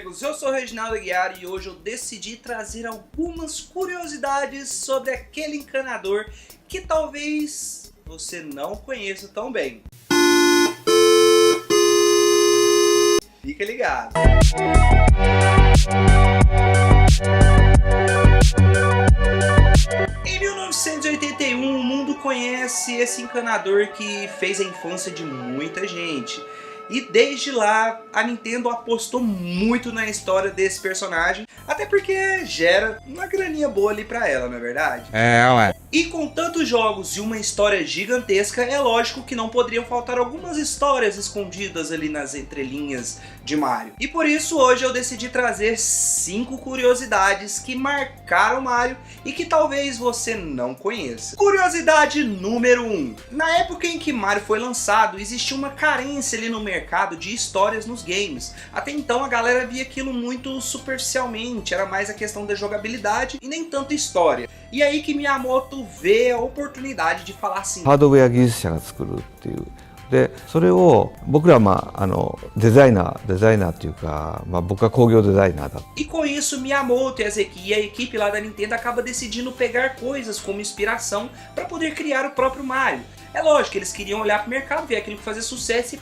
amigos, eu sou o Reginaldo Aguiar e hoje eu decidi trazer algumas curiosidades sobre aquele encanador que talvez você não conheça tão bem. Fica ligado! Em 1981, o mundo conhece esse encanador que fez a infância de muita gente. E desde lá, a Nintendo apostou muito na história desse personagem, até porque gera uma graninha boa ali pra ela, não é verdade? Ué. E com tantos jogos e uma história gigantesca, é lógico que não poderiam faltar algumas histórias escondidas ali nas entrelinhas de Mario. E por isso hoje eu decidi trazer 5 curiosidades que marcaram Mario e que talvez você não conheça. Curiosidade número 1. Na época em que Mario foi lançado, existia uma carência ali no mercado de histórias nos games. Até então a galera via aquilo muito superficialmente, era mais a questão da jogabilidade e nem tanto história. E aí que Miyamoto vê a oportunidade de falar assim: ハードウェア技術者が作るっていう。で、それを僕らデザイナーっていうか、僕は工業デザイナーだ。 E com isso Miyamoto e a equipe lá da Nintendo acaba decidindo pegar coisas como inspiração para poder criar o próprio Mario. É lógico que eles queriam olhar para o mercado, ver aquilo que fazia sucesso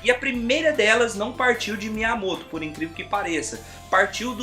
e a primeira delas não partiu de Miyamoto, por incrível que pareça. Partiu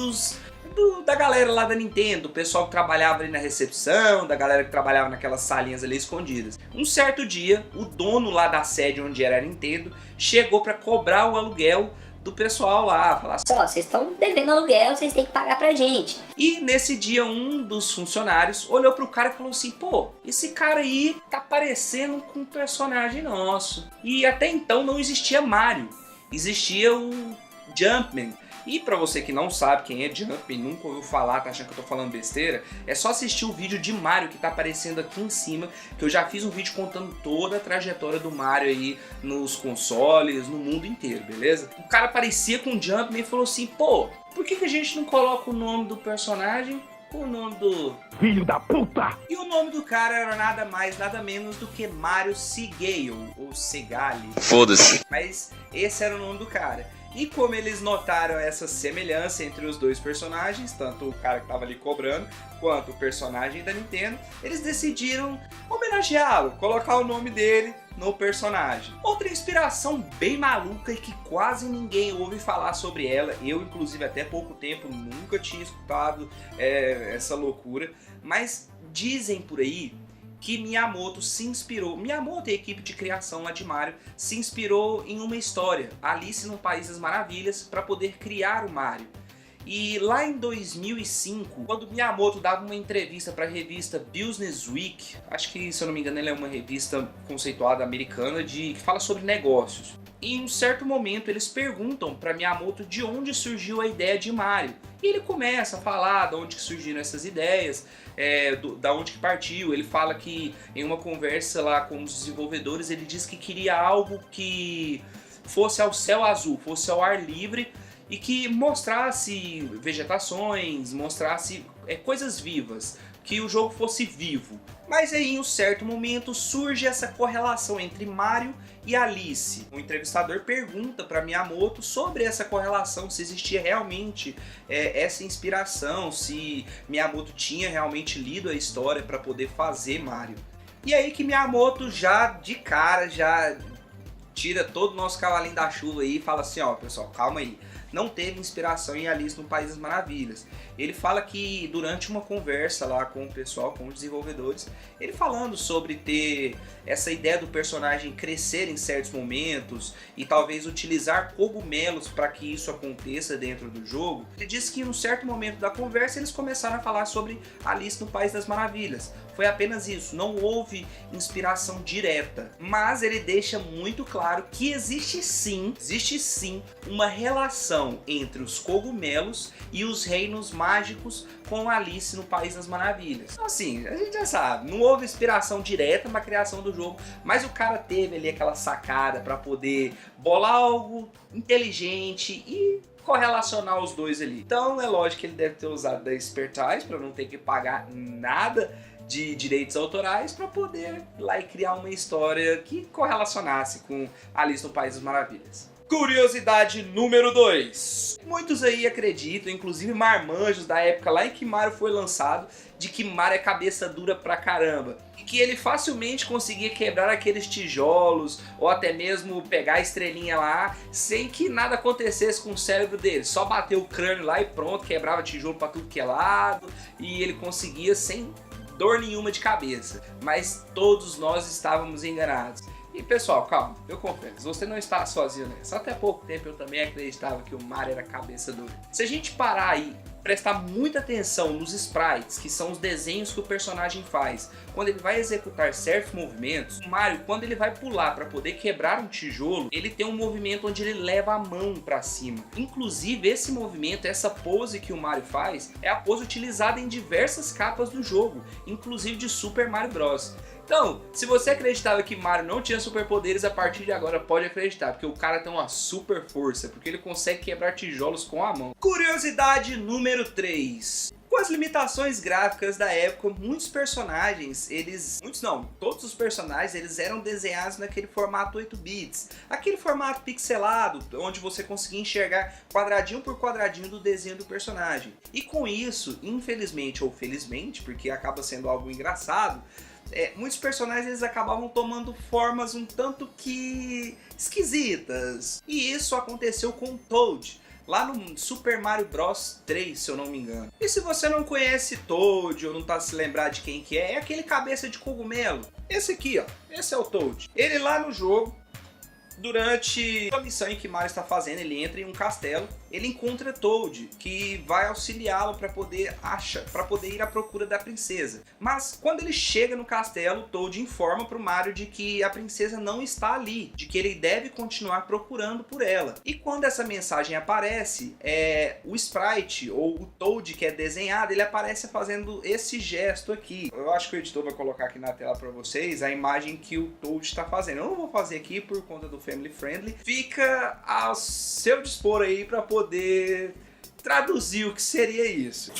da galera lá da Nintendo, o pessoal que trabalhava ali na recepção, da galera que trabalhava naquelas salinhas ali escondidas. Um certo dia, o dono lá da sede onde era a Nintendo chegou para cobrar o aluguel do pessoal lá, falar assim: ó, vocês estão devendo aluguel, vocês têm que pagar pra gente. E nesse dia um dos funcionários olhou pro cara e falou assim: pô, esse cara aí tá parecendo com um personagem nosso. E até então não existia Mario, existia o Jumpman. E pra você que não sabe quem é Jumpman, nunca ouviu falar, tá achando que eu tô falando besteira, é só assistir o vídeo de Mario que tá aparecendo aqui em cima, que eu já fiz um vídeo contando toda a trajetória do Mario aí nos consoles, no mundo inteiro, beleza? O cara parecia com o Jumpman e falou assim: pô, por que a gente não coloca o nome do personagem com o nome do filho da puta? E o nome do cara era nada mais, nada menos do que Mario Segale, ou Segale. Foda-se. Mas esse era o nome do cara. E como eles notaram essa semelhança entre os dois personagens, tanto o cara que estava ali cobrando, quanto o personagem da Nintendo, eles decidiram homenageá-lo, colocar o nome dele no personagem. Outra inspiração bem maluca e que quase ninguém ouve falar sobre ela, eu inclusive até pouco tempo nunca tinha escutado essa loucura, mas dizem por aí que Miyamoto se inspirou, Miyamoto e a equipe de criação lá de Mario, se inspirou em uma história, Alice no País das Maravilhas, para poder criar o Mario. E lá em 2005, quando Miyamoto dava uma entrevista para a revista Business Week, acho que, se eu não me engano, ela é uma revista conceituada americana que fala sobre negócios. E em um certo momento eles perguntam para Miyamoto de onde surgiu a ideia de Mario. E ele começa a falar de onde que surgiram essas ideias, da onde que partiu. Ele fala que em uma conversa lá com os desenvolvedores, ele disse que queria algo que fosse ao céu azul, fosse ao ar livre e que mostrasse vegetações, mostrasse coisas vivas, que o jogo fosse vivo. Mas aí em um certo momento surge essa correlação entre Mario e Alice. O entrevistador pergunta para Miyamoto sobre essa correlação, se existia realmente essa inspiração, se Miyamoto tinha realmente lido a história para poder fazer Mario. E aí que Miyamoto já de cara já tira todo o nosso cavalinho da chuva aí e fala assim: ó pessoal, calma aí. Não teve inspiração em Alice no País das Maravilhas. Ele fala que durante uma conversa lá com o pessoal, com os desenvolvedores, ele falando sobre ter essa ideia do personagem crescer em certos momentos e talvez utilizar cogumelos para que isso aconteça dentro do jogo, ele disse que em um certo momento da conversa eles começaram a falar sobre Alice no País das Maravilhas. Foi apenas isso, não houve inspiração direta, mas ele deixa muito claro que existe sim uma relação entre os cogumelos e os reinos mágicos com Alice no País das Maravilhas. Então assim, a gente já sabe, não houve inspiração direta na criação do jogo, mas o cara teve ali aquela sacada para poder bolar algo inteligente e correlacionar os dois ali. Então é lógico que ele deve ter usado da expertise para não ter que pagar nada de direitos autorais para poder ir lá e criar uma história que correlacionasse com Alice no País das Maravilhas. Curiosidade número 2. Muitos aí acreditam, inclusive marmanjos da época lá em que Mario foi lançado, de que Mario é cabeça dura pra caramba. E que ele facilmente conseguia quebrar aqueles tijolos, ou até mesmo pegar a estrelinha lá, sem que nada acontecesse com o cérebro dele. Só bater o crânio lá e pronto, quebrava tijolo pra tudo que é lado, e ele conseguia sem dor nenhuma de cabeça. Mas todos nós estávamos enganados. E pessoal, calma, eu confesso, você não está sozinho nessa. Até pouco tempo eu também acreditava que o Mario era cabeça dura. Se a gente parar aí, prestar muita atenção nos sprites, que são os desenhos que o personagem faz, quando ele vai executar certos movimentos, o Mario, quando ele vai pular para poder quebrar um tijolo, ele tem um movimento onde ele leva a mão para cima. Inclusive, esse movimento, essa pose que o Mario faz, é a pose utilizada em diversas capas do jogo, inclusive de Super Mario Bros. Então, se você acreditava que Mario não tinha superpoderes, a partir de agora pode acreditar, porque o cara tem uma super força, porque ele consegue quebrar tijolos com a mão. Curiosidade número 3. Com as limitações gráficas da época, muitos personagens, todos os personagens, eles eram desenhados naquele formato 8 bits. Aquele formato pixelado, onde você conseguia enxergar quadradinho por quadradinho do desenho do personagem. E com isso, infelizmente ou felizmente, porque acaba sendo algo engraçado, muitos personagens eles acabavam tomando formas um tanto que esquisitas. E isso aconteceu com o Toad, lá no Super Mario Bros 3, se eu não me engano. E se você não conhece Toad ou não tá se lembrar de quem que é aquele cabeça de cogumelo. Esse aqui, ó, esse é o Toad. Ele lá no jogo, durante a missão em que Mario está fazendo, ele entra em um castelo, ele encontra Toad, que vai auxiliá-lo para poder ir à procura da princesa. Mas quando ele chega no castelo, Toad informa para o Mario de que a princesa não está ali, de que ele deve continuar procurando por ela. E quando essa mensagem aparece, o sprite, ou o Toad que é desenhado, ele aparece fazendo esse gesto aqui. Eu acho que o editor vai colocar aqui na tela para vocês a imagem que o Toad está fazendo. Eu não vou fazer aqui por conta do Family Friendly. Fica ao seu dispor aí para poder traduzir o que seria isso.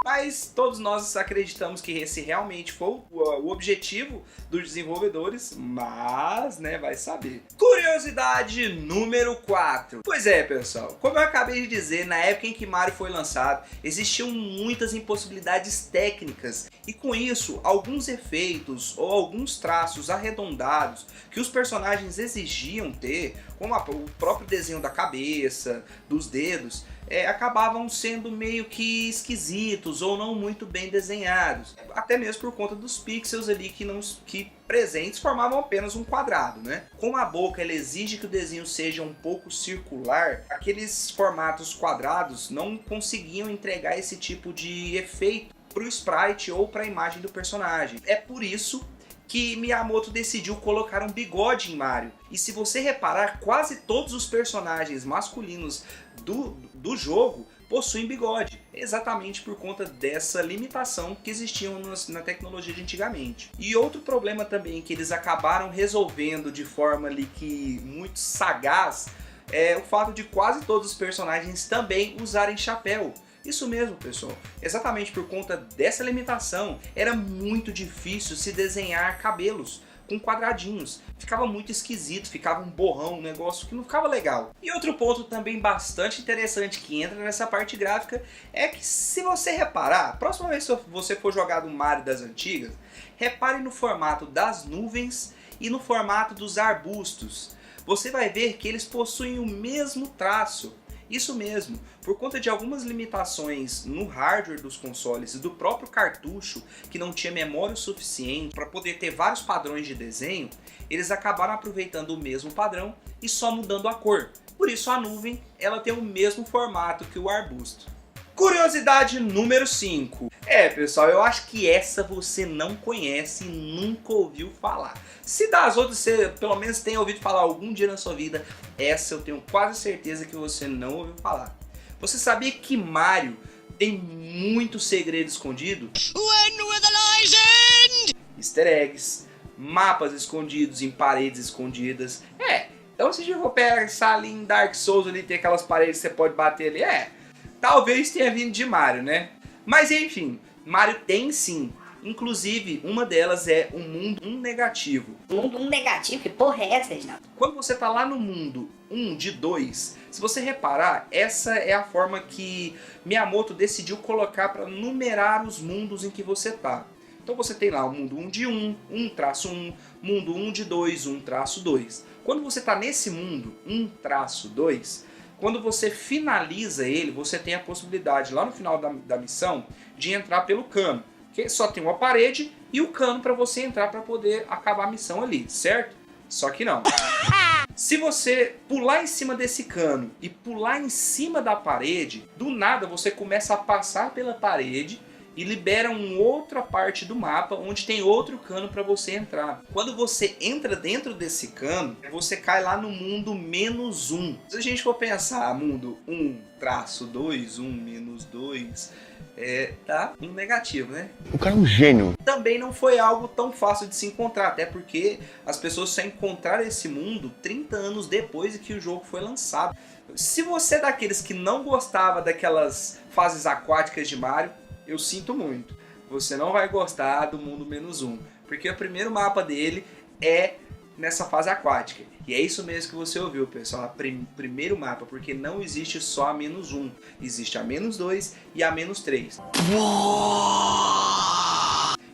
Mas todos nós acreditamos que esse realmente foi o objetivo dos desenvolvedores, mas, vai saber. Curiosidade número 4. Pois é, pessoal, como eu acabei de dizer, na época em que Mario foi lançado, existiam muitas impossibilidades técnicas, e com isso, alguns efeitos ou alguns traços arredondados que os personagens exigiam ter, como o próprio desenho da cabeça, dos dedos, acabavam sendo meio que esquisitos ou não muito bem desenhados. Até mesmo por conta dos pixels ali que presentes formavam apenas um quadrado, né? Como a boca ela exige que o desenho seja um pouco circular, aqueles formatos quadrados não conseguiam entregar esse tipo de efeito para o sprite ou para a imagem do personagem. É por isso que Miyamoto decidiu colocar um bigode em Mario. E se você reparar, quase todos os personagens masculinos do jogo possuem bigode, exatamente por conta dessa limitação que existiam na tecnologia de antigamente. E outro problema também que eles acabaram resolvendo de forma ali que muito sagaz é o fato de quase todos os personagens também usarem chapéu. Isso mesmo, pessoal. Exatamente por conta dessa limitação, era muito difícil se desenhar cabelos com quadradinhos. Ficava muito esquisito, ficava um borrão, um negócio que não ficava legal. E outro ponto também bastante interessante que entra nessa parte gráfica é que, se você reparar, a próxima vez que você for jogar do Mario das antigas, repare no formato das nuvens e no formato dos arbustos. Você vai ver que eles possuem o mesmo traço. Isso mesmo, por conta de algumas limitações no hardware dos consoles e do próprio cartucho, que não tinha memória o suficiente para poder ter vários padrões de desenho, eles acabaram aproveitando o mesmo padrão e só mudando a cor. Por isso a nuvem ela tem o mesmo formato que o arbusto. Curiosidade número 5. Pessoal, eu acho que essa você não conhece e nunca ouviu falar. Se das outras você pelo menos tenha ouvido falar algum dia na sua vida, essa eu tenho quase certeza que você não ouviu falar. Você sabia que Mario tem muito segredo escondido? When will the legend? Easter eggs, mapas escondidos em paredes escondidas. Então se eu for pensar ali em Dark Souls, ali tem aquelas paredes que você pode bater ali, talvez tenha vindo de Mario, né? Mas enfim, Mario tem sim Inclusive, uma delas é o mundo 1 negativo. Mundo 1 negativo? Que porra é essa, Reginaldo? Quando você tá lá no mundo 1 de 2, se você reparar, essa é a forma que Miyamoto decidiu colocar para numerar os mundos em que você tá. Então você tem lá o mundo 1 de 1, 1-1, mundo 1 de 2, 1-2. Quando você tá nesse mundo 1-2, quando você finaliza ele, você tem a possibilidade lá no final da missão de entrar pelo cano. Que só tem uma parede e o cano para você entrar para poder acabar a missão ali, certo? Só que não. Se você pular em cima desse cano e pular em cima da parede, do nada você começa a passar pela parede e libera uma outra parte do mapa onde tem outro cano para você entrar. Quando você entra dentro desse cano, você cai lá no mundo -1. Se a gente for pensar, mundo 1-2, 1-2, tá um negativo, né? O cara é um gênio. Também não foi algo tão fácil de se encontrar, até porque as pessoas só encontraram esse mundo 30 anos depois de que o jogo foi lançado. Se você é daqueles que não gostava daquelas fases aquáticas de Mario, eu sinto muito. Você não vai gostar do mundo -1, porque o primeiro mapa dele é nessa fase aquática. E é isso mesmo que você ouviu, pessoal. Primeiro mapa, porque não existe só a -1. Existe a -2 e a -3.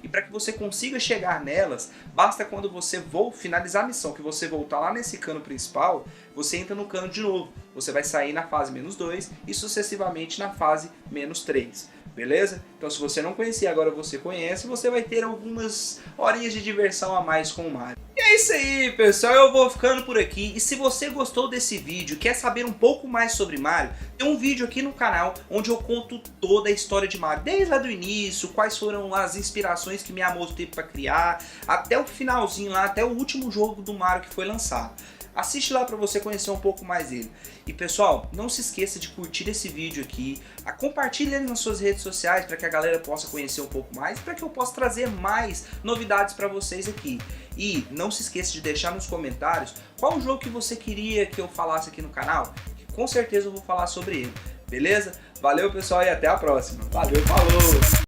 E para que você consiga chegar nelas, basta quando você finalizar a missão, que você voltar lá nesse cano principal, você entra no cano de novo. Você vai sair na fase -2 e sucessivamente na fase -3. Beleza? Então se você não conhecia, agora você conhece, você vai ter algumas horinhas de diversão a mais com o Mario. E é isso aí, pessoal, eu vou ficando por aqui. E se você gostou desse vídeo, quer saber um pouco mais sobre Mario, tem um vídeo aqui no canal onde eu conto toda a história de Mario, desde lá do início, quais foram as inspirações que Miyamoto teve para criar, até o finalzinho lá, até o último jogo do Mario que foi lançado. Assiste lá para você conhecer um pouco mais dele. E pessoal, não se esqueça de curtir esse vídeo aqui, compartilhe ele nas suas redes sociais para que a galera possa conhecer um pouco mais, para que eu possa trazer mais novidades para vocês aqui. E não se esqueça de deixar nos comentários qual o jogo que você queria que eu falasse aqui no canal, que com certeza eu vou falar sobre ele. Beleza? Valeu pessoal e até a próxima. Valeu, falou!